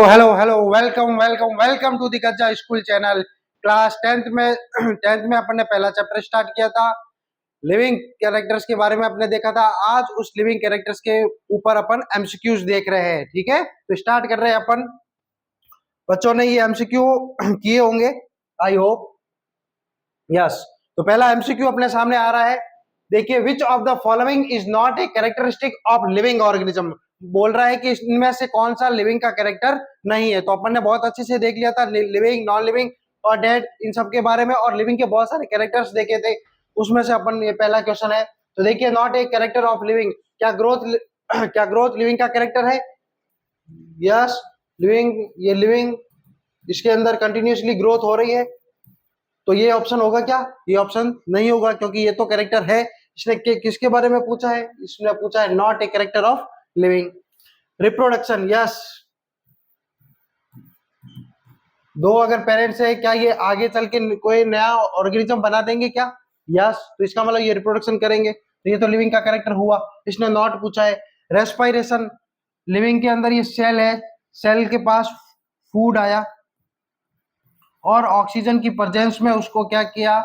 Hello hello welcome welcome welcome to the Gajja school channel. Class 10th में 10th में अपन ने पहला चैप्टर स्टार्ट किया था। लिविंग कैरेक्टर्स के बारे में आपने देखा था। आज उस लिविंग कैरेक्टर्स के ऊपर अपन एमसीक्यूज देख रहे हैं। ठीक है, तो स्टार्ट कर रहे हैं अपन। बच्चों ने ये एमसीक्यू किए होंगे, आई होप। यस, तो पहला एमसीक्यू अपने सामने आ रहा है। देखिए, which of the following is not a characteristic of living organism. बोल रहा है कि इनमें से कौन सा लिविंग का कैरेक्टर नहीं है। तो अपन ने बहुत अच्छे से देख लिया था लिविंग, नॉन लिविंग और डेड, इन सब के बारे में, और लिविंग के बहुत सारे कैरेक्टर्स देखे थे। उसमें से अपन ये पहला क्वेश्चन है। तो देखिए, not a character of living, क्या ग्रोथ क्या ग्रोथ लिविंग का कैरेक्टर है? यस, लिविंग, ये लिविंग, इसके अंदर कंटिन्यूसली ग्रोथ हो रही है। तो ये ऑप्शन होगा क्या? ये ऑप्शन नहीं होगा, क्योंकि ये तो कैरेक्टर है। इसने किसके बारे में पूछा है? इसने पूछा है not a character of living. Reproduction, yes, दो अगर पेरेंट्स है, क्या ये आगे चल के कोई नया ऑर्गेनिज्म बना देंगे क्या? यस, तो इसका मतलब ये रिप्रोडक्शन करेंगे, तो ये तो लिविंग का कैरेक्टर हुआ। इसने नॉट पूछा है। रेस्पिरेशन, लिविंग के अंदर ये सेल है, सेल के पास फूड आया और ऑक्सीजन की प्रेजेंस में उसको क्या किया,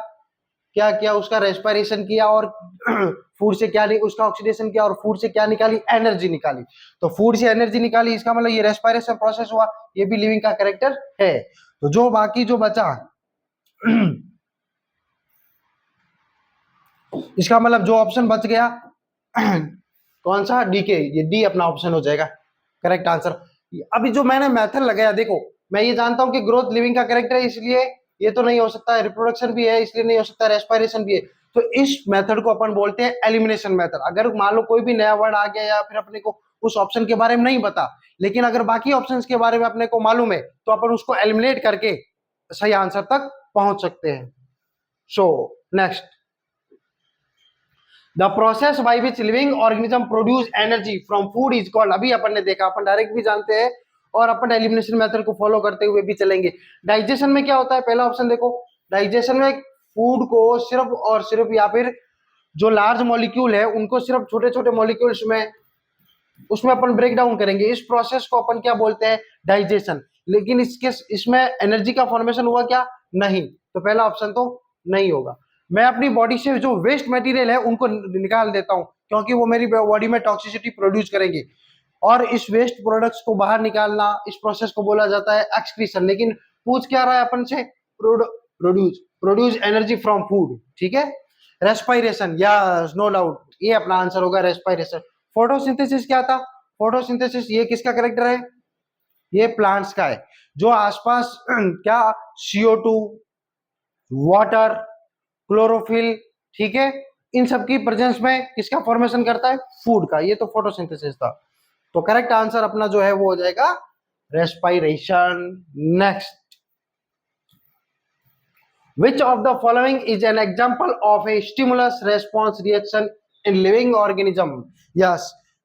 उसका रेस्पिरेशन किया, और फूड से क्या उसका ऑक्सीडेशन किया, और फूड से क्या निकाली? एनर्जी निकाली। तो फूड से एनर्जी निकाली, इसका मतलब ये रेस्पिरेशन प्रोसेस हुआ, ये भी लिविंग का कैरेक्टर है। तो जो बाकी जो बचा इसका मतलब जो ऑप्शन बच गया कौन सा? डी के, ये डी अपना ऑप्शन हो जाएगा करेक्ट आंसर। अभी जो मैंने मेथड लगाया, देखो, मैं ये जानता हूं कि ग्रोथ लिविंग का कैरेक्टर है, इसलिए ये तो नहीं हो सकता है। रिप्रोडक्शन भी है, इसलिए नहीं हो सकता। रेस्पिरेशन भी है। तो इस मेथड को अपन बोलते हैं एलिमिनेशन मेथड। अगर मान लो कोई भी नया वर्ड आ गया, या फिर अपने को उस ऑप्शन के बारे में नहीं पता, लेकिन अगर बाकी ऑप्शंस के बारे में अपने को मालूम है, तो अपन उसको एलिमिनेट करके सही आंसर तक पहुंच सकते हैं। So next, the process by which living organism produce energy from food is called. अभी अपन ने देखा, अपन डायरेक्ट भी जानते हैं और अपन एलिमिनेशन मेथड को फॉलो करते हुए भी चलेंगे। डाइजेशन में क्या होता है? पहला ऑप्शन देखो, डाइजेशन में फूड को सिर्फ और सिर्फ, या फिर जो लार्ज मॉलिक्यूल है उनको सिर्फ छोटे छोटे मॉलिक्यूल्स में, उसमें अपन ब्रेक डाउन करेंगे। इस प्रोसेस को अपन क्या बोलते हैं? डाइजेशन। लेकिन इसमें एनर्जी का फॉर्मेशन हुआ क्या? नहीं। तो पहला ऑप्शन तो नहीं होगा। मैं अपनी बॉडी से जो वेस्ट मटेरियल है उनको निकाल देता हूं, क्योंकि वो मेरी बॉडी में टॉक्सिसिटी प्रोड्यूस करेंगे, और इस वेस्ट प्रोडक्ट्स को बाहर निकालना, इस प्रोसेस को बोला जाता है एक्सक्रीशन। लेकिन पूछ क्या रहा है अपन से? Produce energy from food. ठीक है, रेस्पिरेशन, यस, नो डाउट, ये अपना आंसर होगा, रेस्पिरेशन। फोटोसिंथेसिस क्या था? फोटोसिंथेसिस ये किसका कैरेक्टर है? ये प्लांट्स का है, जो आसपास क्या, CO2, वाटर, क्लोरोफिल, ठीक है, इन सब की प्रेजेंस में किसका फॉर्मेशन करता है? फूड का। ये तो फोटोसिंथेसिस था। तो करेक्ट आंसर अपना जो है वो हो जाएगा respiration. Next, which of the following is an example of a stimulus response reaction in living organism? yes,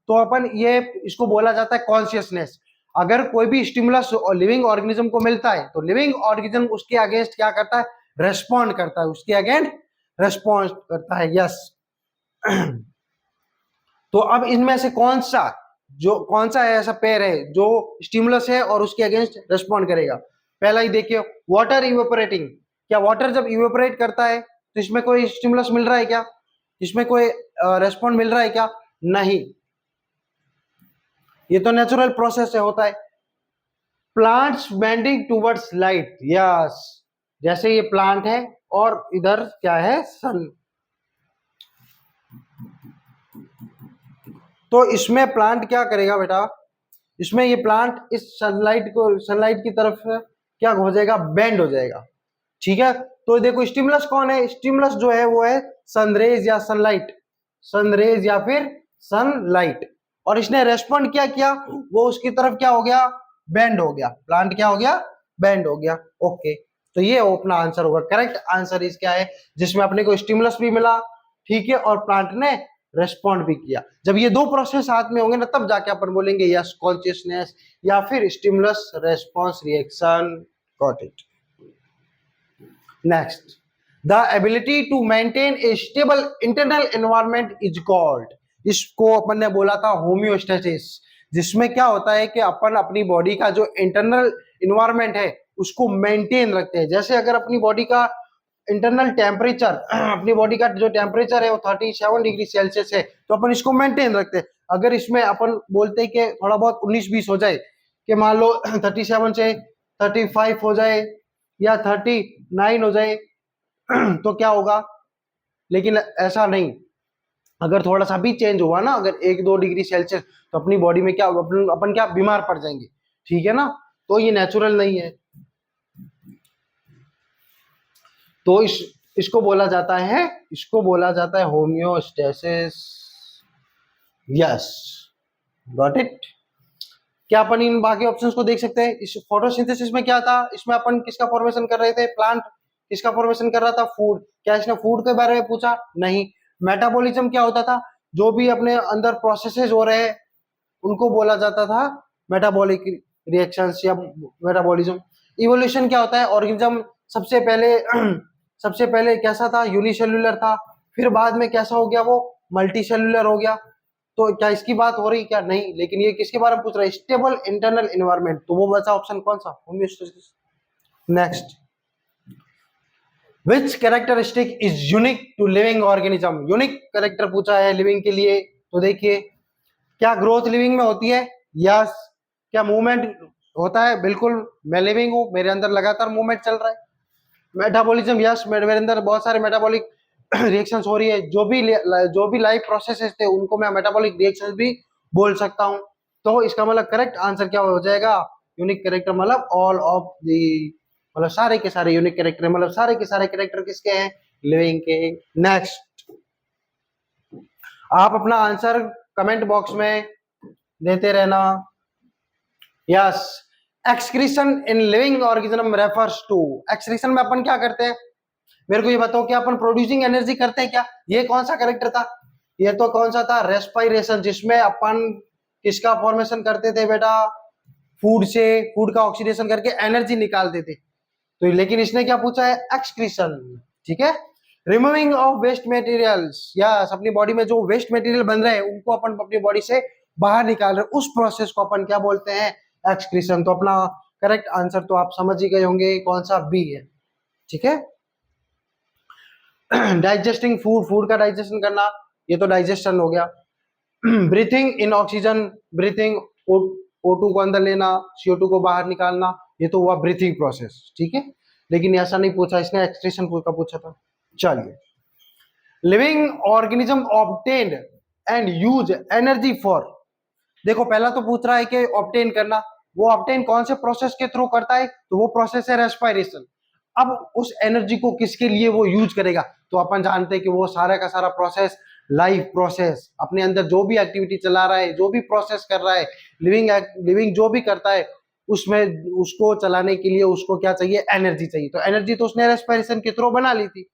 तो अपन ये इसको बोला जाता है कॉन्शियसनेस। अगर कोई भी स्टिमुलस लिविंग ऑर्गेनिज्म को मिलता है, तो लिविंग ऑर्गेनिज्म उसके अगेंस्ट क्या करता है? रेस्पॉन्ड करता है, उसके अगेंस्ट रेस्पॉन्ड करता है। यस तो अब इनमें से कौन सा ऐसा पेयर है जो स्टिमुलस है और उसके अगेंस्ट रेस्पॉन्ड करेगा? पहला ही देखिए, वाटर इवेपोरेटिंग। क्या वाटर जब इवेपोरेट करता है तो इसमें कोई स्टिमुलस मिल रहा है क्या? इसमें कोई रेस्पॉन्ड मिल रहा है क्या? नहीं, ये तो नेचुरल प्रोसेस से होता है। Plants bending towards light, yes, जैसे ये प्लांट है और इधर क्या है? सन। तो इसमें प्लांट क्या करेगा बेटा? इसमें ये प्लांट इस सनलाइट की तरफ क्या हो जाएगा? बेंड हो जाएगा। ठीक है, तो देखो स्टिमुलस कौन है? स्टिमुलस जो है वो है सनरेज या सनलाइट, सनरेज या फिर सनलाइट। और इसने रेस्पॉन्ड क्या किया? वो उसकी तरफ क्या हो गया? बेंड हो गया। प्लांट क्या हो गया? बेंड हो गया। ओके, तो ये अपना आंसर होगा। करेक्ट आंसर इस क्या है? जिसमें अपने को स्टिमुलस भी मिला, ठीक है, और प्लांट ने रेस्पॉन्ड भी किया। जब ये दो प्रोसेस साथ में होंगे ना, तब जाके अपन बोलेंगे यस कॉन्शियसनेस या फिर stimulus response reaction. Got it. Next, the ability to maintain a stable internal environment is called. इसको अपन ने बोला था होम्योस्टेसिस। जिसमें क्या होता है कि अपन अपनी बॉडी का जो इंटरनल इन्वायरमेंट है उसको मेंटेन रखते हैं। जैसे अगर अपनी बॉडी का इंटरनल टेम्परेचर अपनी बॉडी का जो टेम्परेचर है वो 37 डिग्री सेल्सियस है, तो अपन इसको मेंटेन रखते हैं। अगर इसमें अपन बोलते हैं कि थोड़ा बहुत 19-20 हो जाए, कि मान लो 37 से 35 हो जाए या 39 हो जाए तो क्या होगा? लेकिन ऐसा नहीं, अगर थोड़ा सा भी चेंज हुआ ना, अगर 1-2 डिग्री सेल्सियस, तो अपनी बॉडी में क्या अपन क्या बीमार पड़ जाएंगे, ठीक है ना। तो ये नेचुरल नहीं है। तो इसको बोला जाता है होम्योस्टेसिस। Yes, got it. क्या अपन इन बाकी ऑप्शंस को देख सकते हैं? इस फोटोसिंथेसिस में क्या था? इसमें अपन किसका फॉर्मेशन कर रहे थे? प्लांट। किसका फॉर्मेशन कर रहा था? फूड। क्या इसने फूड के बारे में पूछा? नहीं। मेटाबॉलिज्म क्या होता था? जो भी अपने अंदर प्रोसेसेस हो रहे हैं उनको बोला जाता था मेटाबॉलिक रिएक्शंस या मेटाबॉलिज्म। इवोल्यूशन क्या होता है? ऑर्गेनिज्म सबसे पहले कैसा था? यूनिसेल्युलर था। फिर बाद में कैसा हो गया? वो मल्टी सेल्युलर हो गया। तो क्या इसकी बात हो रही? क्या नहीं। लेकिन ये किसके बारे में पूछ रहा है? Stable internal environment. तो वो बचा ऑप्शन कौन सा? Homeostasis. Next, which characteristic is unique to living organism? Unique character पूछा है लिविंग के लिए। तो देखिए, क्या ग्रोथ लिविंग में होती है? यस। क्या मूवमेंट होता है? बिल्कुल। मैं लिविंग हूं, मेरे अंदर लगातार मूवमेंट चल रहा है। मेटाबॉलिज्म, यस, मेरे अंदर बहुत सारे मेटाबॉलिक रिएक्शंस हो रही है। जो भी लाइफ प्रोसेसेस थे उनको मैं मेटाबॉलिक रिएक्शंस भी बोल सकता हूं। तो इसका मतलब करेक्ट आंसर क्या हो जाएगा? यूनिक कैरेक्टर मतलब ऑल ऑफ दी, मतलब सारे के सारे यूनिक कैरेक्टर, मतलब सारे के सारे कैरेक्टर किसके हैं? लिविंग के। नेक्स्ट, आप अपना आंसर कमेंट बॉक्स में देते रहना। Yes, excretion in living organism refers to. Excretion में अपन क्या करते हैं? मेरे को ये बताओ, क्या अपन प्रोड्यूसिंग एनर्जी करते हैं क्या? ये कौन सा कैरेक्टर था? ये तो कौन सा था? रेस्पिरेशन, जिसमें अपन किसका फॉर्मेशन करते थे बेटा? फूड से, फूड का ऑक्सीडेशन करके एनर्जी निकालते थे। तो लेकिन इसने क्या पूछा है? एक्सक्रीशन। ठीक है। Removing of waste materials, yes, अपनी बॉडी में जो वेस्ट मटेरियल बन रहे हैं उनको अपन अपनी बॉडी से बाहर निकाल रहे हैं, उस प्रोसेस को अपन क्या बोलते हैं? एक्सक्रीशन। तो अपना करेक्ट आंसर तो आप समझ ही गए होंगे, कौन सा? बी है। ठीक है। डाइजेस्टिंग फूड, फूड का डाइजेशन करना, ये तो डाइजेशन हो गया। ब्रीथिंग इन ऑक्सीजन, ब्रीथिंग O2 को अंदर लेना, CO2 को बाहर निकालना, ये तो हुआ ब्रीथिंग प्रोसेस। ठीक है। लेकिन ऐसा नहीं पूछा, इसने एक्सक्रीशन का पूछा था। चलिए, living organism obtained and use energy for. देखो, पहला तो पूछ रहा है कि ऑब्टेन करना, वो ऑब्टेन कौन से प्रोसेस के थ्रू करता है? तो वो प्रोसेस है रेस्पिरेशन। अब उस एनर्जी को किसके लिए वो यूज करेगा? तो अपन जानते हैं कि वो सारा का सारा प्रोसेस, लाइफ प्रोसेस, अपने अंदर जो भी एक्टिविटी चला रहा है, जो भी प्रोसेस कर रहा है, लिविंग जो भी करता है, उसमें उसको चलाने के लिए उसको क्या चाहिए? एनर्जी चाहिए। तो एनर्जी तो उसने रेस्पिरेशन के थ्रू बना ली थी।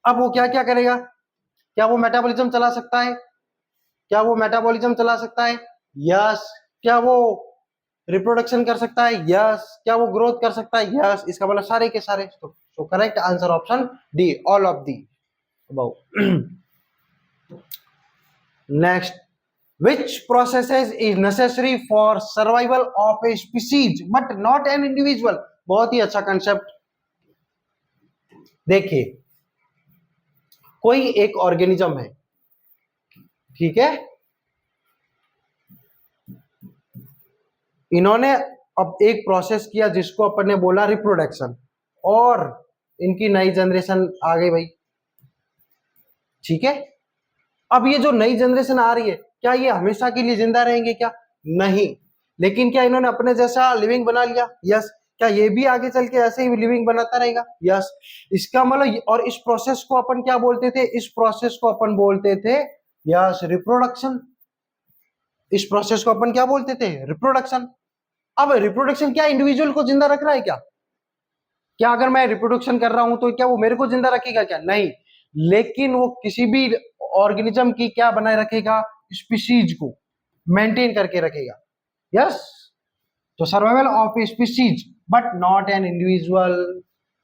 अब वो क्या क्या करेगा? क्या वो मेटाबॉलिज्म चला सकता है? क्या वो मेटाबॉलिज्म चला सकता है? यस। क्या वो रिप्रोडक्शन कर सकता है? यस। क्या वो ग्रोथ कर सकता है? यस। इसका मतलब सारे के सारे। तो correct answer option D, all of the above. Next, which processes is necessary for survival of a species but not an individual? बहुत ही अच्छा कंसेप्ट। देखिए, कोई एक ऑर्गेनिज्म है, ठीक है, इन्होंने अब एक प्रोसेस किया जिसको अपन ने बोला रिप्रोडक्शन, और इनकी नई जनरेशन आ गई भाई। ठीक है। अब ये जो नई जनरेशन आ रही है, क्या ये हमेशा के लिए जिंदा रहेंगे? क्या नहीं। लेकिन क्या इन्होंने अपने जैसा लिविंग बना लिया? यस। क्या ये भी आगे चल के ऐसे ही लिविंग बनाता रहेगा? यस। इसका मतलब, और इस प्रोसेस को अपन क्या बोलते थे? इस प्रोसेस को अपन बोलते थे, यस, रिप्रोडक्शन। इस प्रोसेस को अपन क्या बोलते थे? रिप्रोडक्शन। अब रिप्रोडक्शन क्या इंडिविजुअल को जिंदा रख रहा है? क्या क्या अगर मैं रिप्रोडक्शन कर रहा हूं तो क्या वो मेरे को जिंदा रखेगा? क्या नहीं। लेकिन वो किसी भी ऑर्गेनिज्म की क्या बनाए रखेगा? स्पीशीज को मेंटेन करके रखेगा। यस। तो survival of A species but not an individual.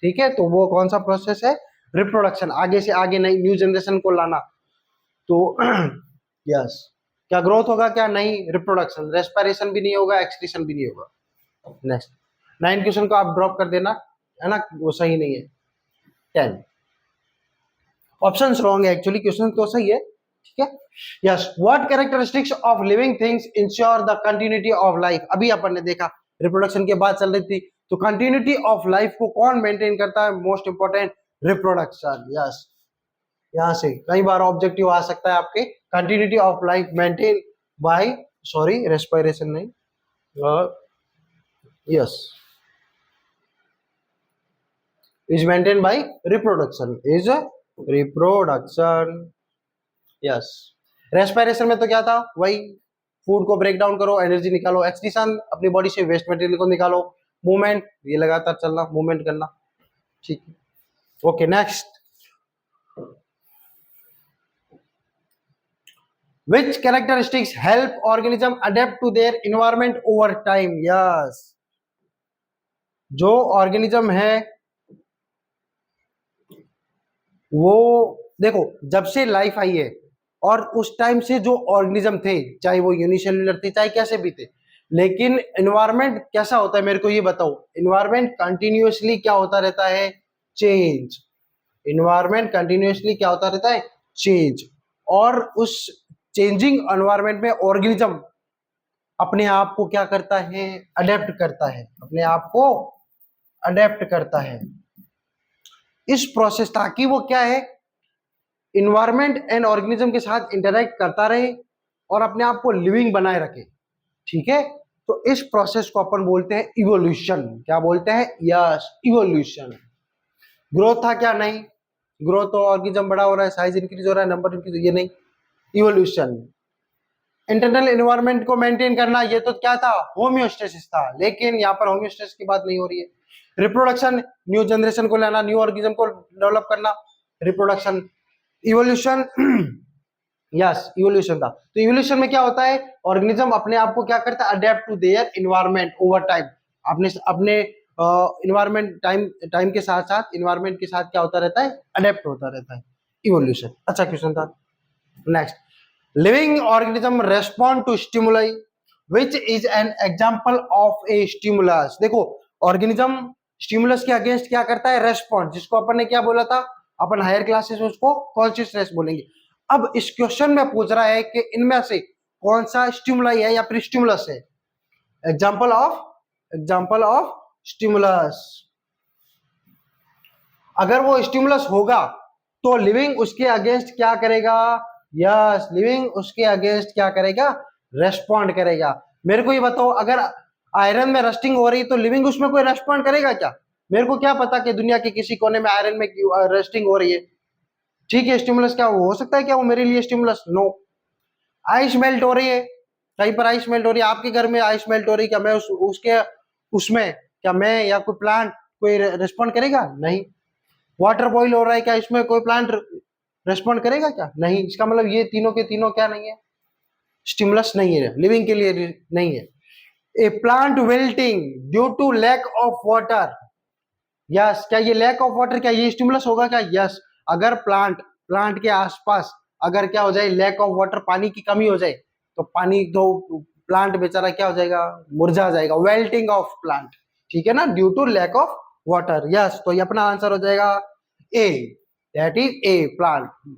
ठीक है। तो वो कौन सा प्रोसेस है? रिप्रोडक्शन, आगे से आगे नई न्यू जनरेशन को लाना। तो यस। क्या ग्रोथ होगा? क्या नहीं, रिप्रोडक्शन। रेस्पिरेशन भी नहीं होगा, एक्सक्रीशन भी नहीं होगा। नेक्स्ट 9 क्वेश्चन को आप ड्रॉप कर देना, है ना, वो सही नहीं है। 10 ऑप्शन रॉन्ग है एक्चुअली, क्वेश्चन तो सही है, ठीक है। Yes, what characteristics of living things ensure the continuity of life? अभी अपन ने देखा रिप्रोडक्शन के बाद चल रही थी, तो कंटिन्यूटी ऑफ लाइफ को कौन मेंटेन करता है? Most important, reproduction. यस, यहां से कई बार ऑब्जेक्टिव आ सकता है आपके, continuity of life maintain by, sorry respiration नहीं, yes, is maintained by reproduction, is reproduction। Yes, respiration में तो क्या था, वही फूड को ब्रेक डाउन करो, एनर्जी निकालो। एक्सक्रीशन, अपनी बॉडी से वेस्ट मटेरियल को निकालो। मूवमेंट, ये लगातार चलना, मूवमेंट करना, ठीक है। Okay, next, which characteristics help organism adapt to their environment over time? Yes, जो ऑर्गेनिज्म है वो, देखो जब से लाइफ आई है और उस टाइम से जो ऑर्गेनिज्म थे, चाहे वो यूनिसेल्युलर थे चाहे कैसे भी थे, लेकिन एनवायरनमेंट कैसा होता है मेरे को ये बताओ। एनवायरनमेंट कंटिन्यूअसली क्या होता रहता है? चेंज। एनवायरनमेंट कंटिन्यूअसली क्या होता रहता है? चेंज। और उस चेंजिंग एनवायरनमेंट में ऑर्गेनिज्म अपने आप को क्या करता है? अडेप्ट करता है, अपने आप को अडेप्ट करता है इस प्रोसेस, ताकि वो क्या है, इन्वायरमेंट एंड ऑर्गेनिज्म के साथ इंटरेक्ट करता रहे और अपने आप को लिविंग बनाए रखे, ठीक है। तो इस प्रोसेस को अपन बोलते हैं इवोल्यूशन। क्या बोलते हैं? Yes, evolution. ग्रोथ था क्या? नहीं, ग्रोथ तो ऑर्गेनिज्म बड़ा हो रहा है, साइज इंक्रीज हो रहा है, नंबर इंक्रीज, ये नहीं, इवोल्यूशन। इंटरनल एनवायरनमेंट को मेंटेन करना, ये तो क्या था? होम्योस्टेसिस था, लेकिन यहाँ पर होम्योस्टेसिस की बात नहीं हो रही है। रिप्रोडक्शन, न्यू जनरेशन को लाना, न्यू ऑर्गेनिज्म को डेवलप करना, रिप्रोडक्शन। इवोल्यूशन, यस, इवोल्यूशन था। तो इवोल्यूशन में क्या होता है? ऑर्गेनिज्म अपने आप को क्या करता है? Adapt to their environment over time. अपने अपने एनवायरनमेंट, टाइम के साथ साथ एनवायरनमेंट के साथ क्या होता रहता है? अडेप्ट होता रहता है, इवोल्यूशन। अच्छा क्वेश्चन था। Next, living organism respond to stimuli, which is an example of a stimulus. देखो ऑर्गेनिज्म स्टिमुलस के अगेंस्ट क्या करता है? रेस्पॉन्ड, जिसको अपन ने क्या बोला था, अपन हायर क्लासेस में उसको कॉन्शियसनेस बोलेंगे। अब इस क्वेश्चन में पूछ रहा है कि इनमें से कौन सा स्टिमुलाई है या फिर स्टिमुलस है? Example of stimulus. अगर वो स्टिमुलस होगा तो लिविंग उसके अगेंस्ट क्या करेगा? यस, लिविंग उसके अगेंस्ट क्या करेगा? रेस्पॉन्ड करेगा। मेरे को ये बताओ, अगर आयरन में रस्टिंग हो रही तो लिविंग उसमें कोई रेस्पॉन्ड करेगा क्या? मेरे को क्या पता कि दुनिया के किसी कोने में आयरन में रस्टिंग हो रही है, ठीक है। स्टिमुलस क्या हो सकता है क्या वो मेरे लिए स्टिमुलस? नो। आइस मेल्ट हो रही है, कहीं पर आइस मेल्ट हो रही है, आपके घर में आइस मेल्ट हो रही है, क्या मैं उसके उसमें क्या मैं या कोई प्लांट कोई रेस्पॉन्ड करेगा? नहीं। वाटर बॉईल हो रहा है, क्या इसमें कोई प्लांट रेस्पॉन्ड करेगा क्या? नहीं। इसका मतलब ये तीनों के तीनों क्या नहीं है? स्टिमुलस नहीं है, लिविंग के लिए नहीं है। A plant wilting due to lack of water, yes, क्या ये लैक ऑफ वाटर, क्या ये स्टिमुलस होगा क्या? यस। अगर प्लांट के आसपास अगर क्या हो जाए, लैक ऑफ वाटर, पानी की कमी हो जाए, तो पानी तो प्लांट बेचारा क्या हो जाएगा? मुरझा जाएगा। वेल्टिंग ऑफ प्लांट, ठीक है ना, due to lack of water. Yes, तो ये अपना आंसर हो जाएगा A, that is a, plant.